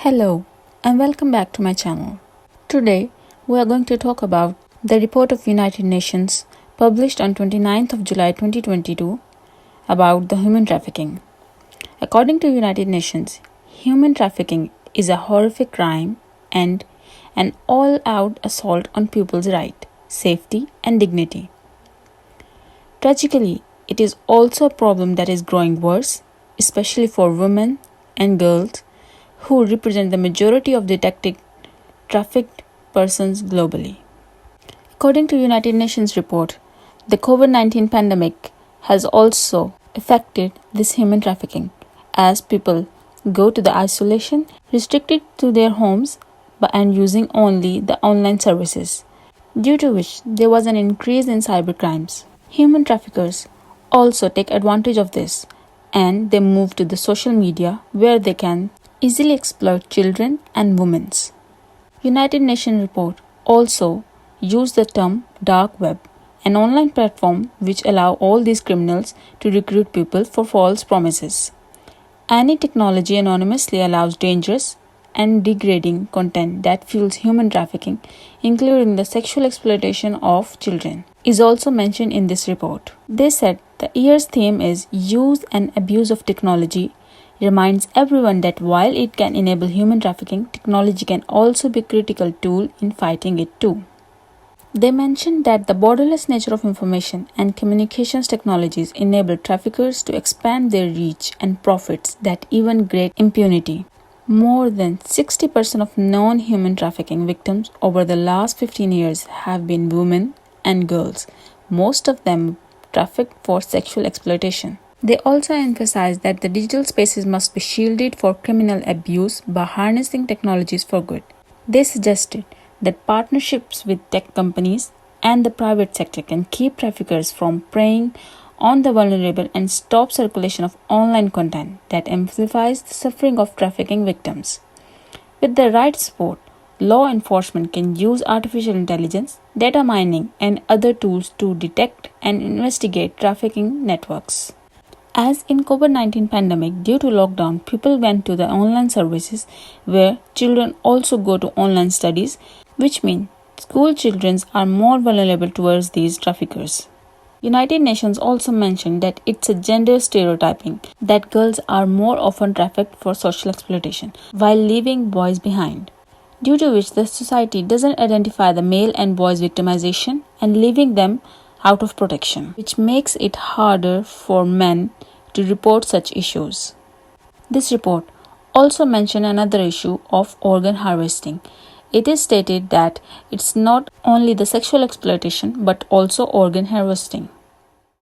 Hello and welcome back to my channel. Today we are going to talk about the report of United Nations published on 29th of July 2022 about the human trafficking. According to United Nations, human trafficking is a horrific crime and an all-out assault on people's right, safety and dignity. Tragically, it is also a problem that is growing worse, especially for women and girls who represent the majority of detected trafficked persons globally. According to United Nations report, the COVID-19 pandemic has also affected this human trafficking as people go to the isolation restricted to their homes and using only the online services, due to which there was an increase in cybercrimes. Human traffickers also take advantage of this and they move to the social media where they can easily exploit children and women. United Nations report also use the term dark web, an online platform which allow all these criminals to recruit people for false promises. Any technology anonymously allows dangerous and degrading content that fuels human trafficking, including the sexual exploitation of children, is also mentioned in this report. They said the year's theme is Use and Abuse of Technology reminds everyone that while it can enable human trafficking, technology can also be a critical tool in fighting it too. They mentioned that the borderless nature of information and communications technologies enable traffickers to expand their reach and profits that even great impunity. More than 60% of non-human trafficking victims over the last 15 years have been women and girls, most of them trafficked for sexual exploitation. They also emphasized that the digital spaces must be shielded for criminal abuse by harnessing technologies for good. They suggested that partnerships with tech companies and the private sector can keep traffickers from preying on the vulnerable and stop circulation of online content that amplifies the suffering of trafficking victims. With the right support, law enforcement can use artificial intelligence, data mining, and other tools to detect and investigate trafficking networks. As in COVID-19 pandemic, due to lockdown, people went to the online services where children also go to online studies, which means school children are more vulnerable towards these traffickers. United Nations also mentioned that it's a gender stereotyping that girls are more often trafficked for social exploitation while leaving boys behind, due to which the society doesn't identify the male and boys victimization and leaving them out of protection, which makes it harder for men to report such issues. This report also mentioned another issue of organ harvesting. It is stated that it's not only the sexual exploitation but also organ harvesting.